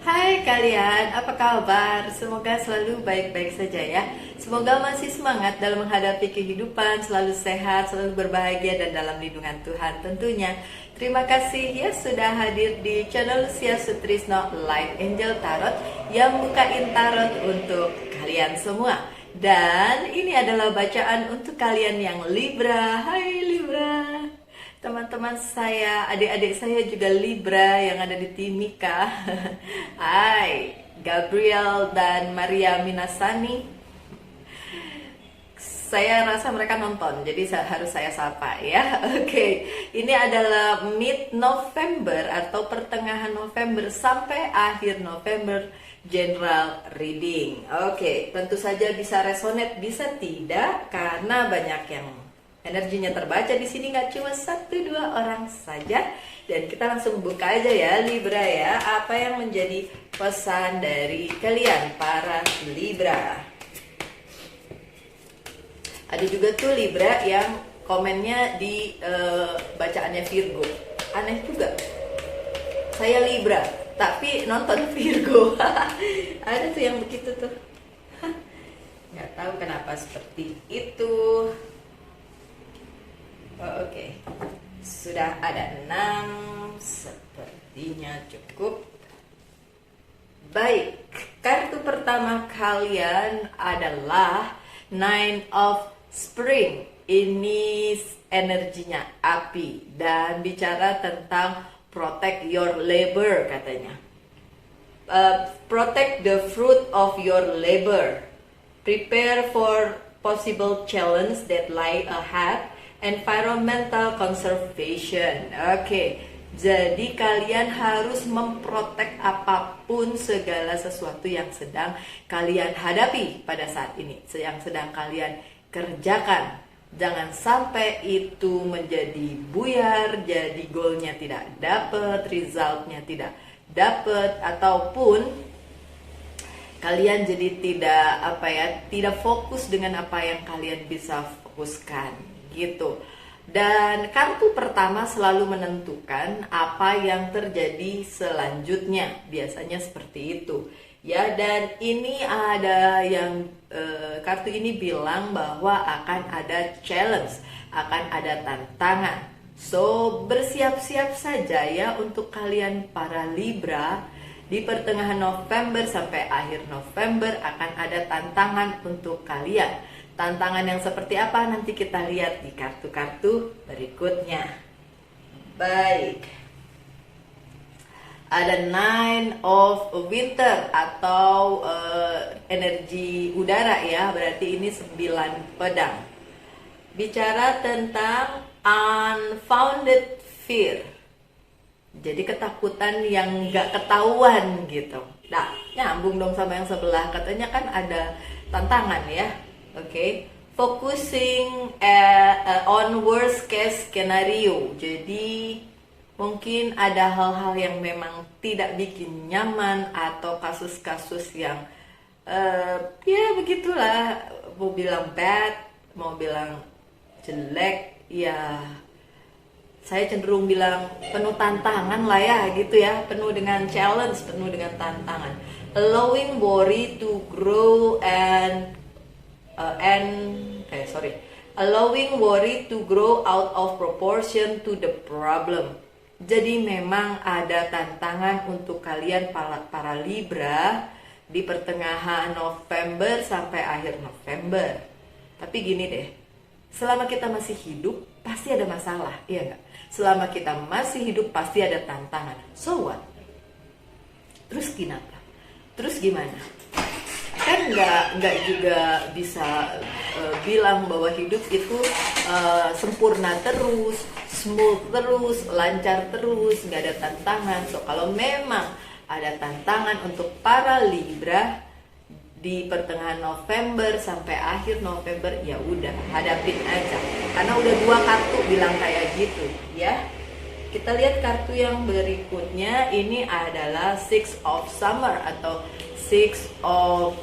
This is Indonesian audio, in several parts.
Hai kalian, apa kabar? Semoga selalu baik-baik saja ya. Semoga masih semangat dalam menghadapi kehidupan, selalu sehat, selalu berbahagia dan dalam lindungan Tuhan tentunya. Terima kasih ya sudah hadir di channel Lucia Sutrisno Light Angel Tarot yang bukain tarot untuk kalian semua. Dan ini adalah bacaan untuk kalian yang Libra. Hai Libra. Teman-teman saya, adik-adik saya juga Libra yang ada di Timika. Hai, Gabriel dan Maria Minasani. Saya rasa mereka nonton, jadi harus saya sapa ya. Oke, ini adalah mid-November atau pertengahan November sampai akhir November general reading. Oke, tentu saja bisa resonate, bisa tidak, karena banyak yang energinya terbaca di sini, nggak cuma 1-2 orang saja. Dan kita langsung buka aja ya Libra ya, apa yang menjadi pesan dari kalian para Libra. Ada juga tuh Libra yang komennya di bacaannya Virgo. Aneh juga, saya Libra tapi nonton Virgo. Ada tuh yang begitu tuh. Nggak tahu kenapa seperti itu. Oke, sudah ada 6, sepertinya cukup. Baik, kartu pertama kalian adalah Nine of Spring. Ini energinya api dan bicara tentang protect your labor katanya. Protect the fruit of your labor. Prepare for possible challenge that lie ahead. Environmental conservation. Oke, jadi kalian harus memprotek apapun segala sesuatu yang sedang kalian hadapi pada saat ini, yang sedang kalian kerjakan. Jangan sampai itu menjadi buyar, jadi goalnya tidak dapat, resultnya tidak dapat, ataupun kalian jadi tidak fokus dengan apa yang kalian bisa fokuskan gitu. Dan kartu pertama selalu menentukan apa yang terjadi selanjutnya, biasanya seperti itu ya. Dan ini ada yang kartu ini bilang bahwa akan ada challenge, akan ada tantangan. So bersiap-siap saja ya untuk kalian para Libra. Di pertengahan November sampai akhir November akan ada tantangan untuk kalian. Tantangan yang seperti apa nanti kita lihat di kartu-kartu berikutnya. Baik, ada Nine of Winter atau energi udara ya, berarti ini 9 pedang. Bicara tentang unfounded fear, jadi ketakutan yang gak ketahuan gitu. Nah, nyambung dong sama yang sebelah, katanya kan ada tantangan ya. Oke, focusing on worst case scenario. Jadi mungkin ada hal-hal yang memang tidak bikin nyaman atau kasus-kasus yang ya begitulah. Mau bilang bad, mau bilang jelek, ya saya cenderung bilang penuh tantangan lah ya gitu ya, penuh dengan challenge, penuh dengan tantangan. Allowing worry to grow allowing worry to grow out of proportion to the problem. Jadi memang ada tantangan untuk kalian para Libra di pertengahan November sampai akhir November. Tapi gini deh, selama kita masih hidup pasti ada masalah, iya nggak? Selama kita masih hidup pasti ada tantangan. So what? Terus kenapa? Terus gimana? Kan nggak juga bisa bilang bahwa hidup itu sempurna terus, smooth terus, lancar terus, nggak ada tantangan. So kalau memang ada tantangan untuk para Libra di pertengahan November sampai akhir November, ya udah hadapin aja. Karena udah 2 kartu bilang kayak gitu ya. Kita lihat kartu yang berikutnya, ini adalah Six of Summer atau Six of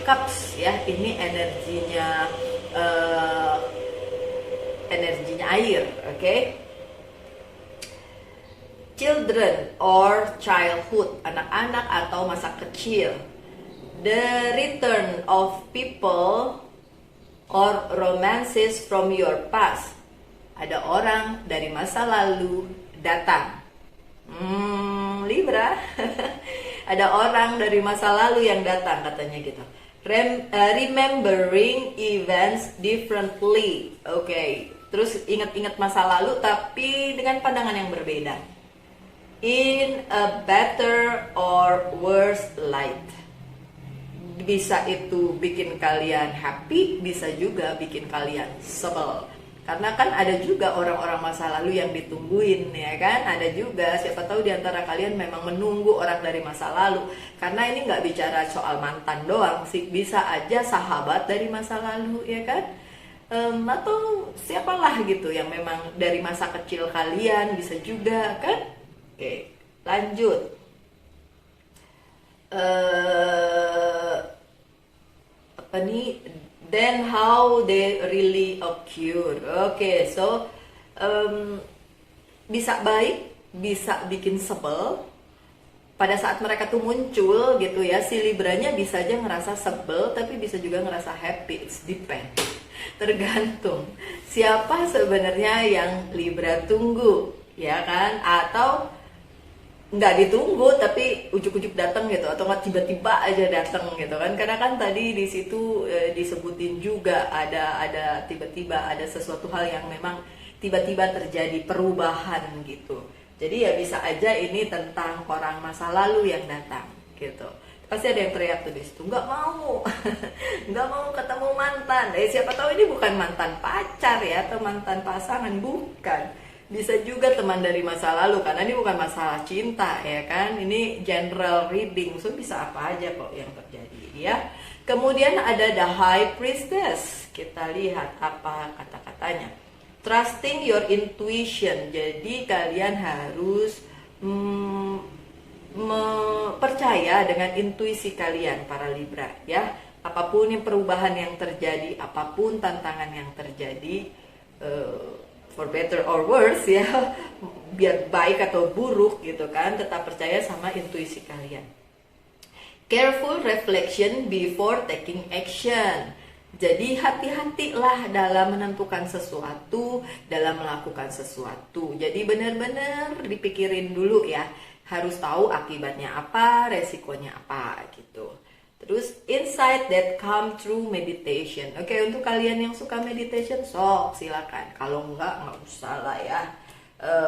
Cups ya. Ini energinya air, oke? Children, or childhood, anak-anak atau masa kecil. The return of people or romances from your past. Ada orang dari masa lalu datang. Libra. Ada orang dari masa lalu yang datang, katanya gitu. Remembering events differently. Oke. Terus ingat-ingat masa lalu tapi dengan pandangan yang berbeda. In a better or worse light. Bisa itu bikin kalian happy, bisa juga bikin kalian sebel. Karena kan ada juga orang-orang masa lalu yang ditungguin, ya kan? Ada juga, siapa tahu di antara kalian memang menunggu orang dari masa lalu. Karena ini nggak bicara soal mantan doang sih, bisa aja sahabat dari masa lalu, ya kan? Atau siapalah gitu yang memang dari masa kecil kalian, bisa juga kan? Oke, lanjut. Apa nih? Then how they really occur. Oke, so bisa baik, bisa bikin sebel. Pada saat mereka tuh muncul gitu ya, si Libranya bisa aja ngerasa sebel, tapi bisa juga ngerasa happy. It's depend. Tergantung siapa sebenarnya yang Libra tunggu, ya kan? Atau nggak ditunggu tapi ujuk-ujuk datang gitu, atau nggak tiba-tiba aja datang gitu kan? Karena kan tadi di situ disebutin juga ada tiba-tiba ada sesuatu hal yang memang tiba-tiba terjadi perubahan gitu. Jadi ya bisa aja ini tentang orang masa lalu yang datang gitu. Pasti ada yang teriak tuh di situ, nggak mau, nggak mau ketemu mantan. Siapa tahu ini bukan mantan pacar ya, atau mantan pasangan, bukan. Bisa juga teman dari masa lalu, karena ini bukan masalah cinta ya kan, ini general reading, so bisa apa aja kok yang terjadi ya. Kemudian ada the High Priestess, kita lihat apa kata-katanya. Trusting your intuition, jadi kalian harus percaya dengan intuisi kalian para Libra ya. Apapun yang perubahan yang terjadi, apapun tantangan yang terjadi, for better or worse ya, biar baik atau buruk gitu kan, tetap percaya sama intuisi kalian. Careful reflection before taking action. Jadi hati-hatilah dalam menentukan sesuatu, dalam melakukan sesuatu. Jadi benar-benar dipikirin dulu ya, harus tahu akibatnya apa, resikonya apa gitu. Terus insight that come through meditation. Oke, untuk kalian yang suka meditation, sok silakan. Kalau enggak usah lah ya.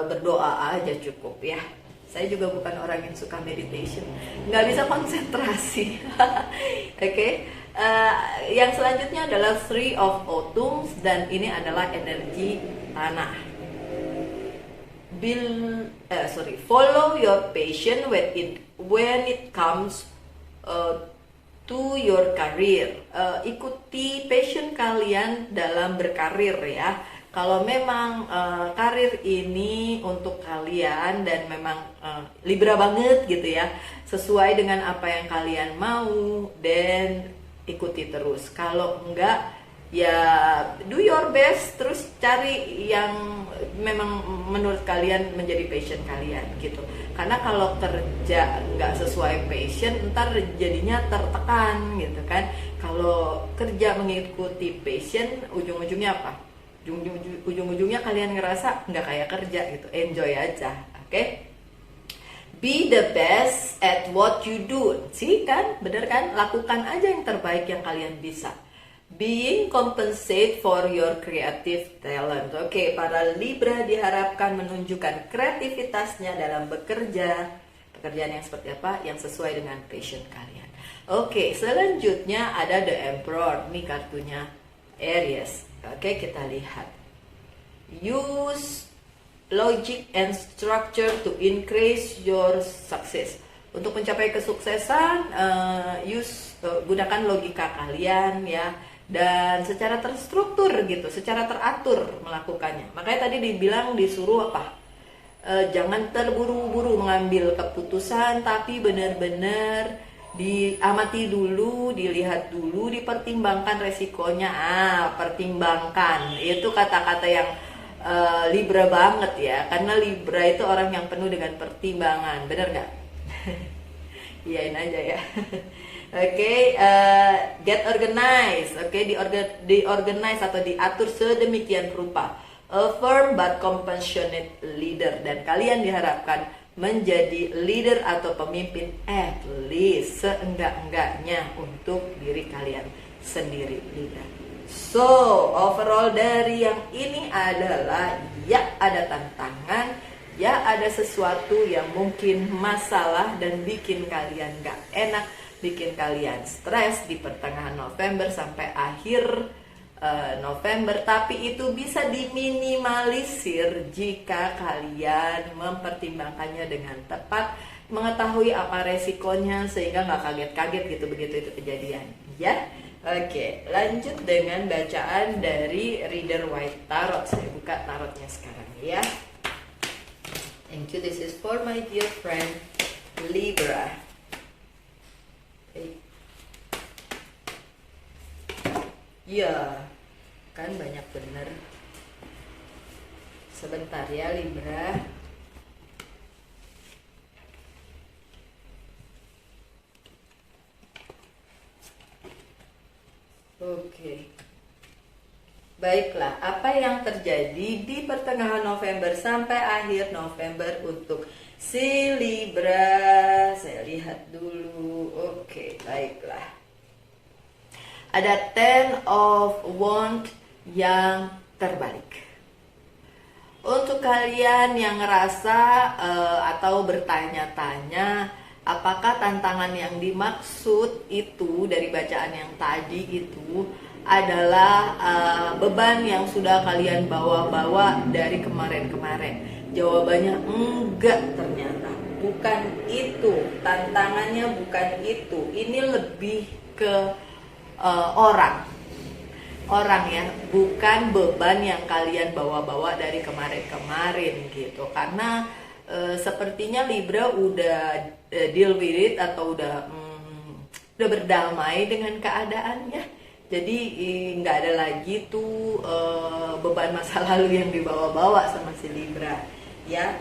Berdoa aja cukup ya. Saya juga bukan orang yang suka meditation, nggak bisa konsentrasi. Oke. Yang selanjutnya adalah Three of Autumn, dan ini adalah energi tanah. Follow your passion when it comes to your career. Ikuti passion kalian dalam berkarir ya. Kalau memang karir ini untuk kalian dan memang Libra banget gitu ya, sesuai dengan apa yang kalian mau, dan ikuti terus. Kalau enggak ya do your best, terus cari yang memang menurut kalian menjadi passion kalian gitu. Karena kalau kerja nggak sesuai passion, ntar jadinya tertekan gitu kan. Kalau kerja mengikuti passion, ujung-ujungnya apa? Ujung-ujungnya kalian ngerasa nggak kayak kerja gitu. Enjoy aja, oke? Be the best at what you do. Sih kan, bener kan? Lakukan aja yang terbaik yang kalian bisa. Being compensate for your creative talent. Oke, para Libra diharapkan menunjukkan kreativitasnya dalam bekerja. Pekerjaan yang seperti apa? Yang sesuai dengan passion kalian. Oke, selanjutnya ada The Emperor. Ini kartunya Aries. Oke, kita lihat. Use logic and structure to increase your success. Untuk mencapai kesuksesan, gunakan logika kalian ya, dan secara terstruktur gitu, secara teratur melakukannya. Makanya tadi dibilang disuruh apa? Jangan terburu-buru mengambil keputusan, tapi benar-benar diamati dulu, dilihat dulu, dipertimbangkan resikonya. Pertimbangkan itu kata-kata yang Libra banget ya, karena Libra itu orang yang penuh dengan pertimbangan, bener nggak? Iyain aja ya. Oke, get organized. Oke, diorganize atau diatur sedemikian rupa. A firm but compassionate leader, dan kalian diharapkan menjadi leader atau pemimpin at least seenggak-enggaknya untuk diri kalian sendiri. So, overall dari yang ini adalah ya ada tantangan, ya ada sesuatu yang mungkin masalah dan bikin kalian gak enak, bikin kalian stres di pertengahan November sampai akhir November. Tapi itu bisa diminimalisir jika kalian mempertimbangkannya dengan tepat, mengetahui apa resikonya sehingga nggak kaget-kaget gitu begitu itu kejadian ya. Oke, lanjut dengan bacaan dari Reader White Tarot. Saya buka tarotnya sekarang ya. Thank you. This is for my dear friend Libra. Ya, kan banyak bener. Sebentar ya Libra. Oke. Baiklah, apa yang terjadi di pertengahan November sampai akhir November untuk si Libra? Saya lihat dulu. Oke, baiklah. Ada Ten of Wands yang terbalik. Untuk kalian yang ngerasa atau bertanya-tanya apakah tantangan yang dimaksud itu dari bacaan yang tadi itu adalah beban yang sudah kalian bawa-bawa dari kemarin-kemarin? Jawabannya enggak, ternyata bukan itu. Tantangannya bukan itu. Ini lebih ke orang ya, bukan beban yang kalian bawa-bawa dari kemarin-kemarin gitu. Karena sepertinya Libra udah deal with it atau udah berdamai dengan keadaannya. Jadi nggak ada lagi tuh beban masa lalu yang dibawa-bawa sama si Libra ya.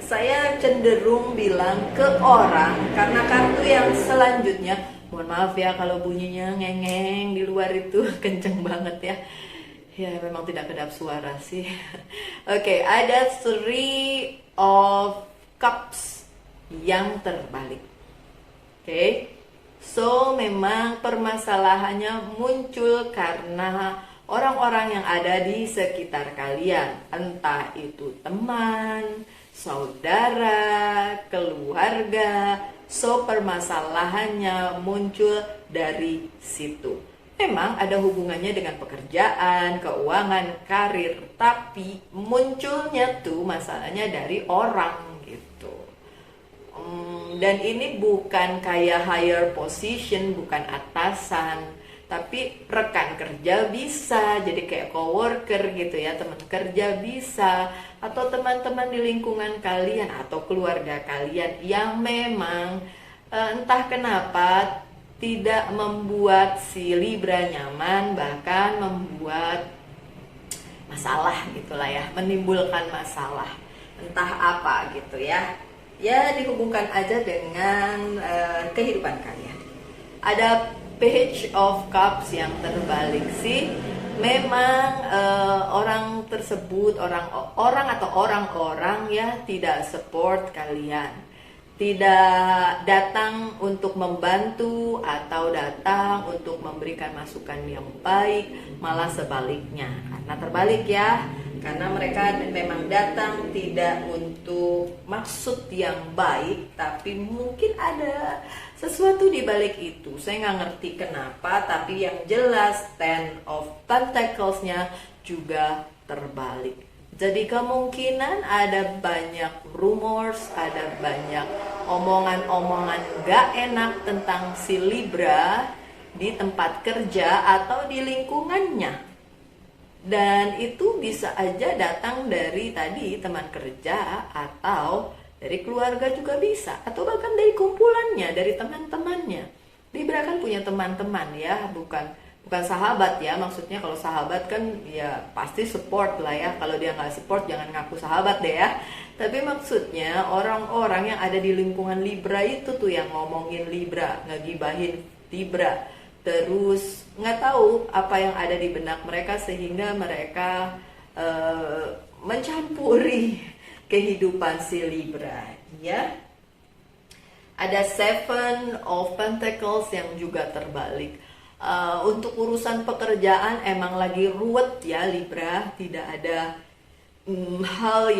Saya cenderung bilang ke orang karena kartu yang selanjutnya, mohon maaf ya kalau bunyinya ngengeng di luar itu kenceng banget ya. Ya memang tidak kedap suara sih. Oke, ada Three of Cups yang terbalik. Oke. So memang permasalahannya muncul karena orang-orang yang ada di sekitar kalian, entah itu teman, saudara, keluarga. So permasalahannya muncul dari situ. Memang ada hubungannya dengan pekerjaan, keuangan, karir, tapi munculnya tuh masalahnya dari orang gitu. Dan ini bukan kayak higher position, bukan atasan, tapi rekan kerja bisa, jadi kayak coworker gitu ya, teman kerja bisa, atau teman-teman di lingkungan kalian atau keluarga kalian yang memang entah kenapa tidak membuat si Libra nyaman, bahkan membuat masalah gitulah ya, menimbulkan masalah, entah apa gitu ya. Ya dihubungkan aja dengan kehidupan kalian. Ada Page of Cups yang terbalik sih. Memang orang tersebut, orang atau orang-orang ya tidak support kalian, tidak datang untuk membantu atau datang untuk memberikan masukan yang baik, malah sebaliknya. Karena terbalik ya, karena mereka memang datang tidak untuk maksud yang baik, tapi mungkin ada sesuatu di balik itu. Saya nggak ngerti kenapa, tapi yang jelas Ten of Pentacles-nya juga terbalik. Jadi kemungkinan ada banyak rumors, ada banyak omongan-omongan gak enak tentang si Libra di tempat kerja atau di lingkungannya. Dan itu bisa aja datang dari tadi teman kerja atau dari keluarga juga bisa, atau bahkan dari kumpulannya, dari teman-temannya. Libra kan punya teman-teman ya, bukan bukan sahabat ya, maksudnya kalau sahabat kan ya pasti support lah ya, kalau dia nggak support jangan ngaku sahabat deh ya. Tapi maksudnya orang-orang yang ada di lingkungan Libra itu tuh yang ngomongin Libra, ngegibahin Libra, terus nggak tahu apa yang ada di benak mereka sehingga mereka mencampuri kehidupan si Libra ya. Ada Seven of Pentacles yang juga terbalik. Untuk urusan pekerjaan emang lagi ruwet ya Libra, tidak ada hal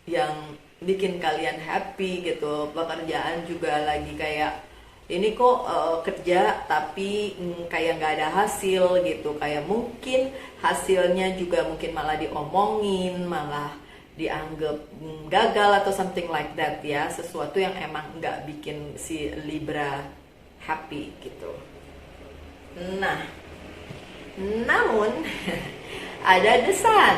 yang bikin kalian happy gitu. Pekerjaan juga lagi kayak ini kok kerja tapi kayak nggak ada hasil gitu, kayak mungkin hasilnya juga mungkin malah diomongin, malah dianggap gagal atau something like that ya, sesuatu yang emang nggak bikin si Libra happy gitu. Nah, namun ada The Sun.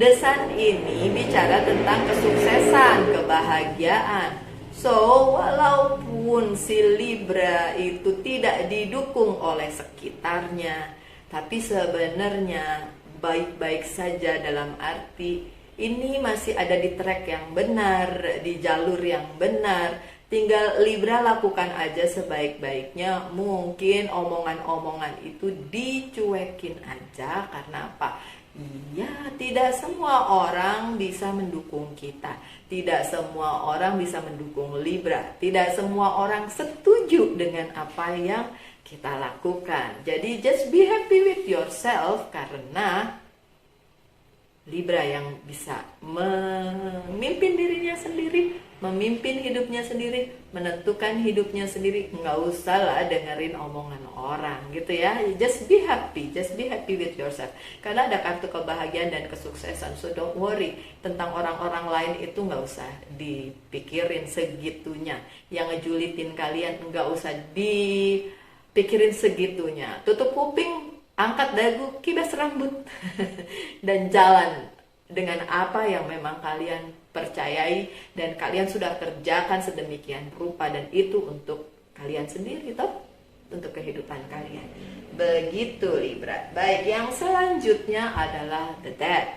The Sun ini bicara tentang kesuksesan, kebahagiaan. So, walaupun si Libra itu tidak didukung oleh sekitarnya, tapi sebenarnya baik-baik saja, dalam arti ini masih ada di track yang benar, di jalur yang benar. Tinggal Libra lakukan aja sebaik-baiknya. Mungkin omongan-omongan itu dicuekin aja. Karena apa? Iya, tidak semua orang bisa mendukung kita. Tidak semua orang bisa mendukung Libra. Tidak semua orang setuju dengan apa yang kita lakukan. Jadi just be happy with yourself, karena Libra yang bisa memimpin dirinya sendiri, memimpin hidupnya sendiri, menentukan hidupnya sendiri. Nggak usah lah dengerin omongan orang gitu ya. Just be happy with yourself. Karena ada kartu kebahagiaan dan kesuksesan. So don't worry tentang orang-orang lain, itu nggak usah dipikirin segitunya. Yang ngejulitin kalian nggak usah dipikirin segitunya. Tutup kuping, angkat dagu, kibas rambut dan jalan dengan apa yang memang kalian percayai dan kalian sudah kerjakan sedemikian rupa, dan itu untuk kalian sendiri toh, untuk kehidupan kalian. Begitu Libra. Baik, yang selanjutnya adalah The Death.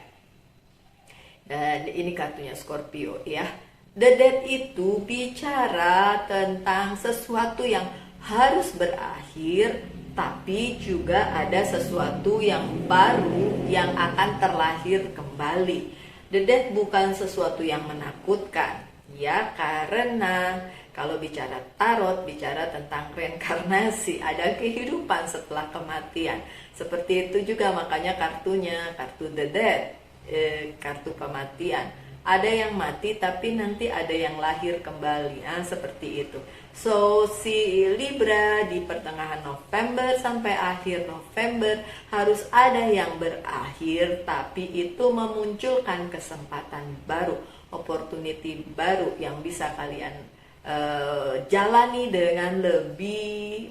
Dan ini kartunya Scorpio ya. The Death itu bicara tentang sesuatu yang harus berakhir, tapi juga ada sesuatu yang baru yang akan terlahir kembali. The Death bukan sesuatu yang menakutkan ya, karena kalau bicara tarot bicara tentang reinkarnasi, ada kehidupan setelah kematian. Seperti itu juga makanya kartunya, kartu The Death, kartu kematian. Ada yang mati tapi nanti ada yang lahir kembali, seperti itu. So si Libra di pertengahan November sampai akhir November harus ada yang berakhir, tapi itu memunculkan kesempatan baru, opportunity baru yang bisa kalian jalani dengan lebih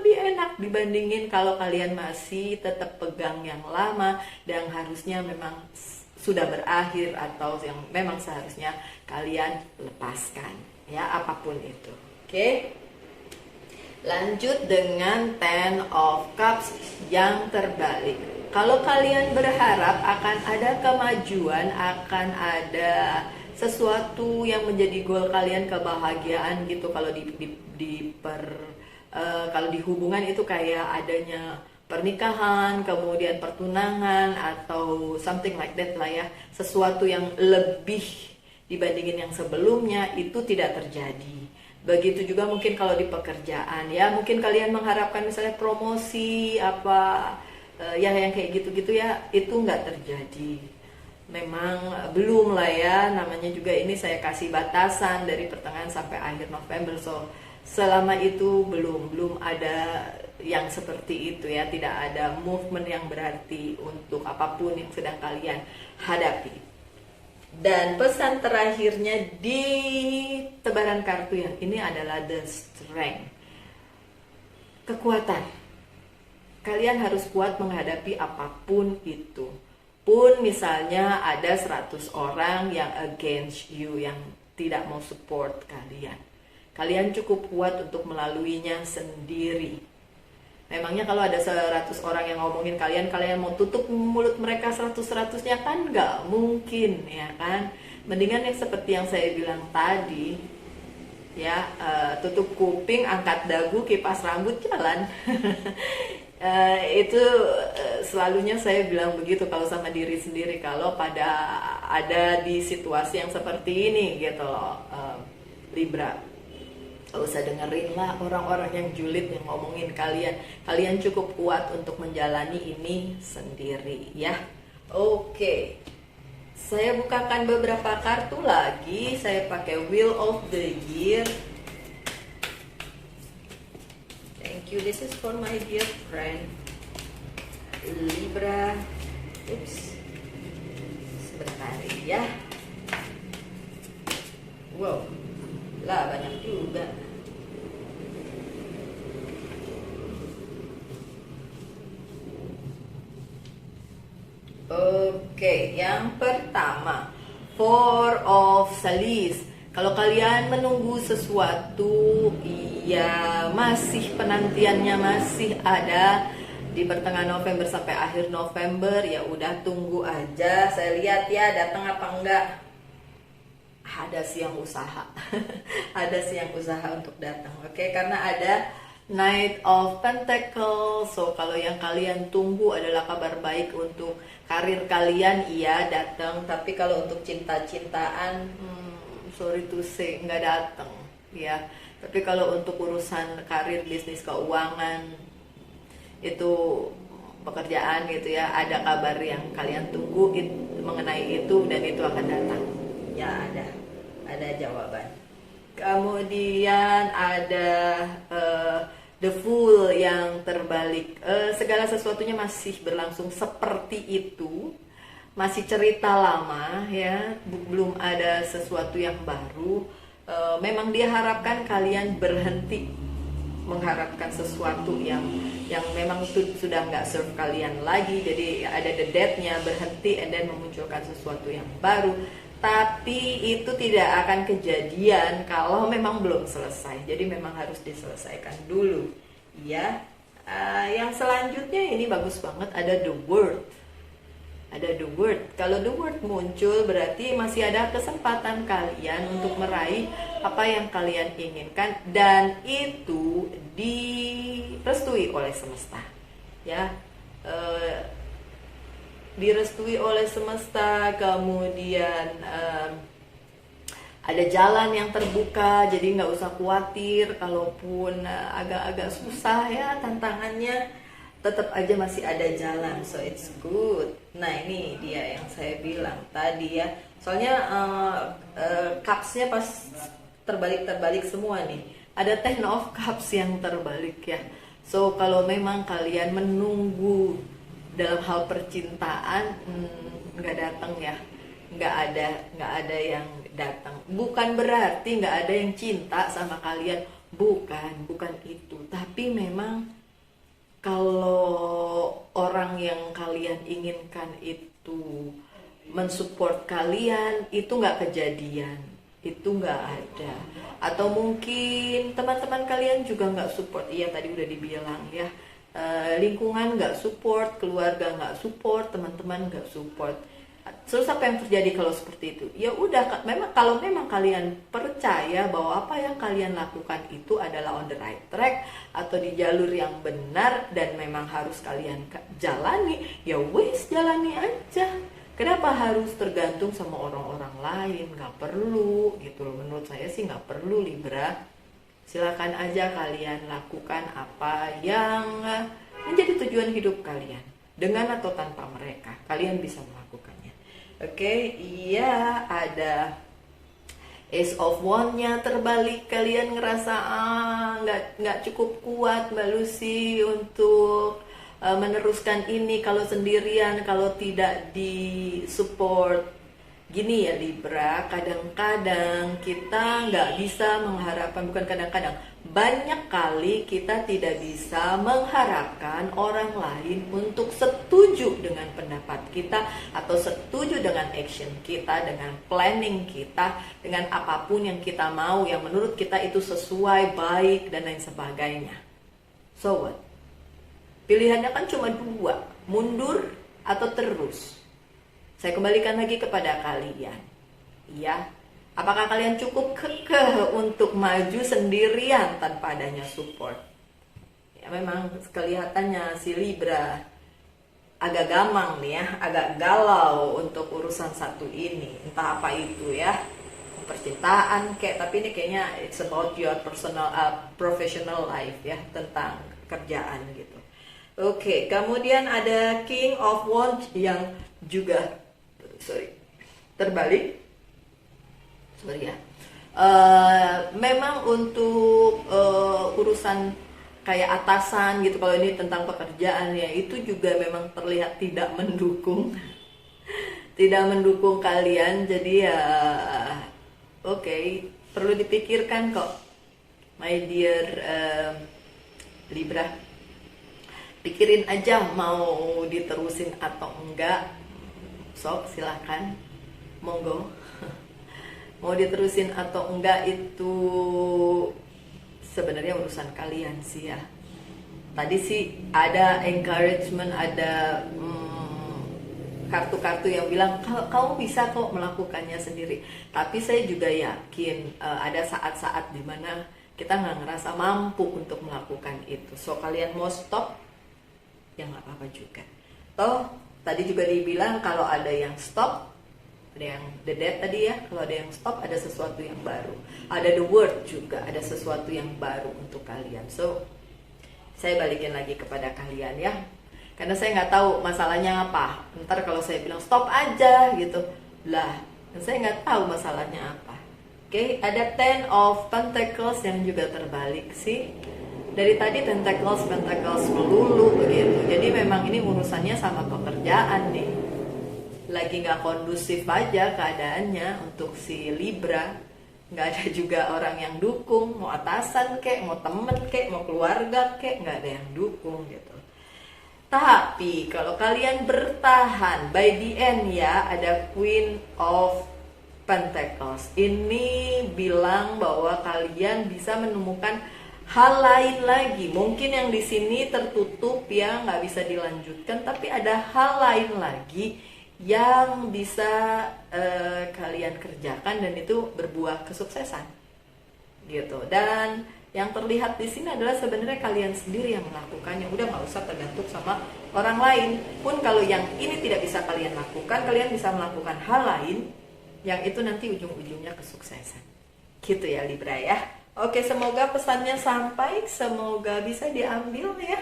enak dibandingin kalau kalian masih tetap pegang yang lama dan harusnya memang sudah berakhir atau yang memang seharusnya kalian lepaskan ya, apapun itu. Oke. Lanjut dengan Ten of Cups yang terbalik. Kalau kalian berharap akan ada kemajuan, akan ada sesuatu yang menjadi goal kalian, kebahagiaan gitu, kalau kalau di hubungan itu kayak adanya pernikahan, kemudian pertunangan atau something like that lah ya, sesuatu yang lebih dibandingin yang sebelumnya, itu tidak terjadi. Begitu juga mungkin kalau di pekerjaan ya, mungkin kalian mengharapkan misalnya promosi apa ya yang kayak gitu-gitu ya, itu nggak terjadi. Memang belum lah ya, namanya juga ini saya kasih batasan dari pertengahan sampai akhir November. So selama itu belum ada yang seperti itu ya, tidak ada movement yang berarti untuk apapun yang sedang kalian hadapi. Dan pesan terakhirnya di tebaran kartu yang ini adalah The Strength, kekuatan. Kalian harus kuat menghadapi apapun itu. Pun misalnya ada 100 orang yang against you, yang tidak mau support kalian. Kalian cukup kuat untuk melaluinya sendiri. Memangnya kalau ada 100 orang yang ngomongin kalian, kalian mau tutup mulut mereka 100-100-nya? Kan nggak mungkin, ya kan? Mendingan yang seperti yang saya bilang tadi, ya, tutup kuping, angkat dagu, kipas rambut, jalan. Itu selalunya saya bilang begitu kalau sama diri sendiri, kalau pada ada di situasi yang seperti ini gitu loh, Libra. Gak usah dengerin lah orang-orang yang julid yang ngomongin kalian. Kalian cukup kuat untuk menjalani ini sendiri, ya. Oke, saya bukakan beberapa kartu lagi. Saya pakai Wheel of the Year. Thank you. This is for my dear friend Libra. Oops, sebentar ya. Wow, lah banyak juga. Oke, yang pertama, Four of Salis. Kalau kalian menunggu sesuatu, ya masih penantiannya masih ada di pertengahan November sampai akhir November, ya udah tunggu aja. Saya lihat ya datang apa enggak. Ada sih yang usaha. Ada sih yang usaha untuk datang. Oke, karena ada Knight of Pentacles. So kalau yang kalian tunggu adalah kabar baik untuk karir kalian, iya datang. Tapi kalau untuk cinta-cintaan, sorry to say, nggak datang, ya. Tapi kalau untuk urusan karir, bisnis, keuangan, itu pekerjaan gitu ya, ada kabar yang kalian tunggu mengenai itu, dan itu akan datang. Ya ada jawaban. Kemudian ada The Fool yang terbalik. Segala sesuatunya masih berlangsung seperti itu, masih cerita lama ya, belum ada sesuatu yang baru. Memang dia harapkan kalian berhenti mengharapkan sesuatu yang memang sudah nggak serve kalian lagi. Jadi ada the death-nya, berhenti and then memunculkan sesuatu yang baru. Tapi itu tidak akan kejadian kalau memang belum selesai. Jadi memang harus diselesaikan dulu, ya. Yang selanjutnya ini bagus banget, ada The World. Ada The World. Kalau The World muncul berarti masih ada kesempatan kalian untuk meraih apa yang kalian inginkan, dan itu direstui oleh semesta, ya. Direstui oleh semesta. Kemudian ada jalan yang terbuka, jadi nggak usah khawatir kalaupun agak-agak susah ya tantangannya, tetap aja masih ada jalan, so it's good. Nah ini dia yang saya bilang tadi ya, soalnya cups-nya pas terbalik semua nih, ada Ten of Cups yang terbalik ya. So kalau memang kalian menunggu dalam hal percintaan, nggak datang ya, nggak ada yang datang. Bukan berarti nggak ada yang cinta sama kalian, bukan itu. Tapi memang kalau orang yang kalian inginkan itu mensupport kalian, itu nggak kejadian, itu nggak ada. Atau mungkin teman-teman kalian juga nggak support. Iya tadi udah dibilang ya. Lingkungan nggak support, keluarga nggak support, teman-teman nggak support. Terus apa yang terjadi kalau seperti itu? Ya udah, kalau memang kalian percaya bahwa apa yang kalian lakukan itu adalah on the right track atau di jalur yang benar dan memang harus kalian jalani, ya wes jalani aja. Kenapa harus tergantung sama orang-orang lain? Nggak perlu gitu loh. Menurut saya sih nggak perlu, Libra. Silakan aja kalian lakukan apa yang menjadi tujuan hidup kalian. Dengan atau tanpa mereka, kalian bisa melakukannya. Oke, iya ada Ace of Wand-nya terbalik. Kalian ngerasa nggak cukup kuat Mbak Lucy untuk meneruskan ini kalau sendirian, kalau tidak disupport. Gini ya Libra, kadang-kadang kita nggak bisa mengharapkan, bukan kadang-kadang, banyak kali kita tidak bisa mengharapkan orang lain untuk setuju dengan pendapat kita atau setuju dengan action kita, dengan planning kita, dengan apapun yang kita mau, yang menurut kita itu sesuai, baik, dan lain sebagainya. So what? Pilihannya kan cuma dua, mundur atau terus. Saya kembalikan lagi kepada kalian. Ya, apakah kalian cukup kekeh untuk maju sendirian tanpa adanya support? Ya memang kelihatannya si Libra agak gamang nih ya, agak galau untuk urusan satu ini. Entah apa itu ya, percintaan kayak, tapi ini kayaknya it's about your personal professional life ya, tentang kerjaan gitu. Oke, kemudian ada King of Wands yang juga terbalik. Sorry ya. Memang untuk urusan kayak atasan gitu, kalau ini tentang pekerjaan ya, itu juga memang terlihat tidak mendukung tidak mendukung kalian. Jadi ya oke, perlu dipikirkan kok, my dear Libra. Pikirin aja mau diterusin atau enggak. Sok silahkan, monggo. Mau diterusin atau enggak itu sebenarnya urusan kalian sih ya. Tadi sih ada encouragement, ada kartu-kartu yang bilang kamu bisa kok melakukannya sendiri. Tapi saya juga yakin ada saat-saat dimana kita nggak ngerasa mampu untuk melakukan itu. So kalian mau stop, ya nggak apa-apa juga. Toh tadi juga dibilang kalau ada yang stop, ada yang the dead tadi ya, kalau ada yang stop ada sesuatu yang baru. Ada the word juga, ada sesuatu yang baru untuk kalian. So saya balikin lagi kepada kalian ya, karena saya nggak tahu masalahnya apa. Ntar kalau saya bilang stop aja gitu lah, saya nggak tahu masalahnya apa. Oke, ada Ten of Pentacles yang juga terbalik sih. Dari tadi Pentacles melulu begitu. Jadi memang ini urusannya sama pekerjaan nih. Lagi nggak kondusif aja keadaannya untuk si Libra. Nggak ada juga orang yang dukung, mau atasan kek, mau temen kek, mau keluarga kek, nggak ada yang dukung gitu. Tapi kalau kalian bertahan, by the end ya, ada Queen of Pentacles. Ini bilang bahwa kalian bisa menemukan hal lain lagi. Mungkin yang di sini tertutup ya, nggak bisa dilanjutkan, tapi ada hal lain lagi yang bisa kalian kerjakan dan itu berbuah kesuksesan gitu. Dan yang terlihat di sini adalah sebenarnya kalian sendiri yang melakukannya. Udah nggak usah tergantung sama orang lain. Pun kalau yang ini tidak bisa kalian lakukan, kalian bisa melakukan hal lain yang itu nanti ujung-ujungnya kesuksesan gitu ya Libra ya. Oke, semoga pesannya sampai, semoga bisa diambil ya.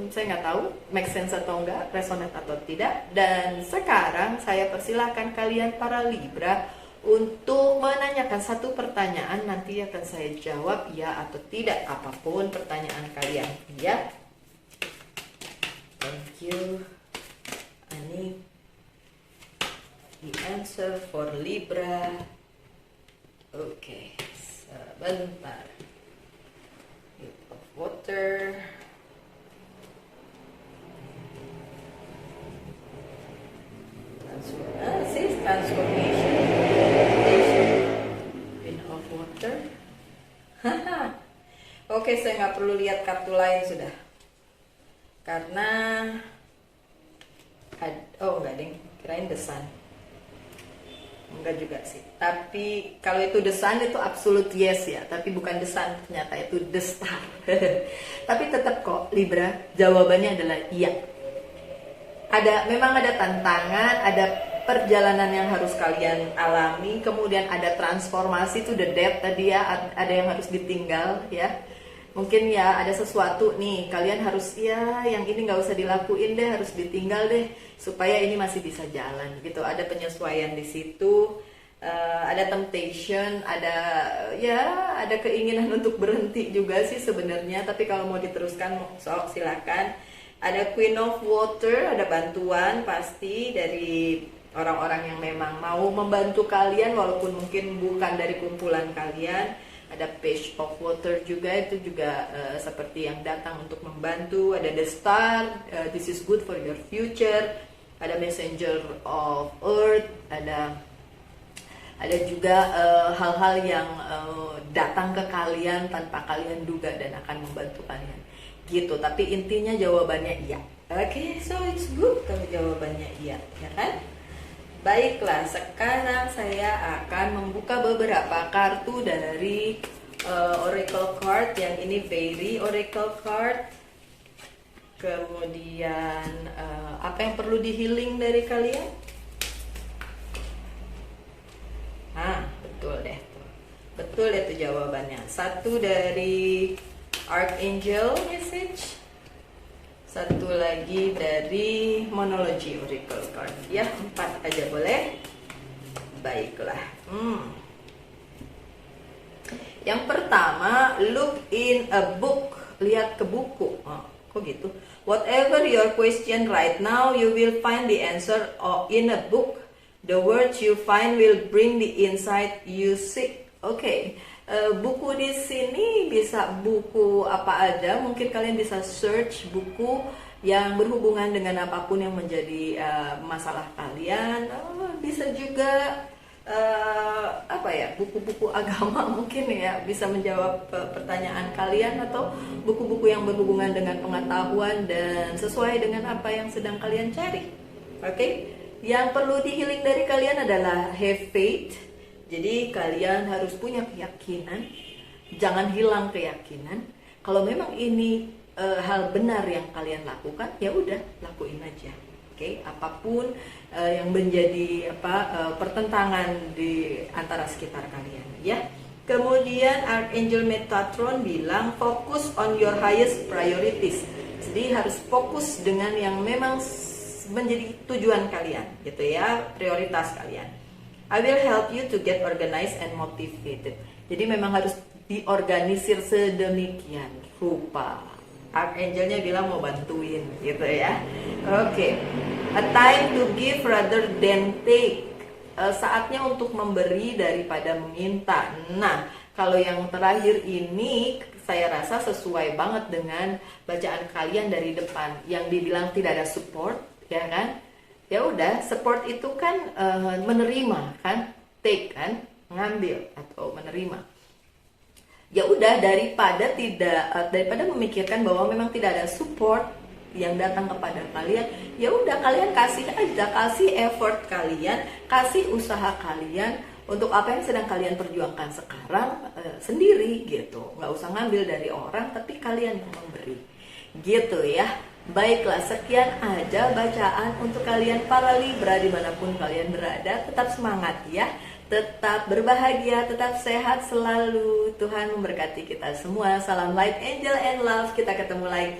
Saya nggak tahu make sense atau enggak, resonate atau tidak. Dan sekarang saya persilahkan kalian para Libra untuk menanyakan satu pertanyaan, nanti akan saya jawab ya atau tidak, apapun pertanyaan kalian ya. Thank you. I need the answer for Libra. Oke. Sebentar. Bit of water. Transformation. Bit of water. Oke, saya nggak perlu lihat kartu lain sudah. Karena enggak ding, kirain the sun. Enggak juga sih. Tapi kalau itu the sun itu absolute yes ya. Tapi bukan the sun, ternyata itu the star. Tapi tetap kok Libra, jawabannya adalah iya. Memang ada tantangan, ada perjalanan yang harus kalian alami. Kemudian ada transformasi, itu the death tadi ya. Ada yang harus ditinggal ya. Mungkin ya ada sesuatu nih, kalian harus ya yang ini nggak usah dilakuin deh, harus ditinggal deh supaya ini masih bisa jalan gitu. Ada penyesuaian di situ, ada temptation, ada keinginan untuk berhenti juga sih sebenarnya. Tapi kalau mau diteruskan sok silakan. Ada Queen of Water, ada bantuan pasti dari orang-orang yang memang mau membantu kalian walaupun mungkin bukan dari kumpulan kalian. Ada Page of Water juga, itu juga seperti yang datang untuk membantu. Ada The Star, this is good for your future. Ada Messenger of Earth, ada juga hal-hal yang datang ke kalian tanpa kalian duga dan akan membantu kalian. gitu. Tapi intinya jawabannya iya. Oke, so it's good kalau jawabannya iya, ya kan? Baiklah, sekarang saya akan membuka beberapa kartu dari Oracle card. Yang ini Fairy Oracle card. Kemudian apa yang perlu di healing dari kalian? Betul deh. Betul itu jawabannya. Satu dari Archangel message. Satu lagi dari Monology Oracle card. Ya, 4 aja boleh. Baiklah. Yang pertama, look in a book. Lihat ke buku. Kok gitu? Whatever your question right now, you will find the answer in a book. The words you find will bring the insight you seek. Oke. Buku di sini bisa buku apa aja. Mungkin kalian bisa search buku yang berhubungan dengan apapun yang menjadi masalah kalian. Bisa juga buku-buku agama mungkin ya, bisa menjawab pertanyaan kalian, atau buku-buku yang berhubungan dengan pengetahuan dan sesuai dengan apa yang sedang kalian cari. Oke. Yang perlu di healing dari kalian adalah have faith. Jadi kalian harus punya keyakinan, jangan hilang keyakinan. Kalau memang ini hal benar yang kalian lakukan, ya udah lakuin aja. Oke, apapun yang menjadi pertentangan di antara sekitar kalian, ya. Kemudian Archangel Metatron bilang focus on your highest priorities. Jadi harus fokus dengan yang memang menjadi tujuan kalian, gitu ya, prioritas kalian. I will help you to get organized and motivated. Jadi memang harus diorganisir sedemikian rupa. Archangelnya bilang mau bantuin, gitu ya. Oke. A time to give rather than take. Saatnya untuk memberi daripada meminta. Nah, kalau yang terakhir ini saya rasa sesuai banget dengan bacaan kalian dari depan yang dibilang tidak ada support, ya kan? Ya udah, support itu kan menerima kan, take kan, ngambil atau menerima. Ya udah, daripada memikirkan bahwa memang tidak ada support yang datang kepada kalian, ya udah kalian kasih aja, kasih effort kalian, kasih usaha kalian untuk apa yang sedang kalian perjuangkan sekarang sendiri gitu. Nggak usah ngambil dari orang, tapi kalian yang memberi, gitu ya. Baiklah, sekian aja bacaan untuk kalian para Libra dimanapun kalian berada. Tetap semangat ya, tetap berbahagia, tetap sehat selalu. Tuhan memberkati kita semua. Salam light, angel, and love. Kita ketemu lagi.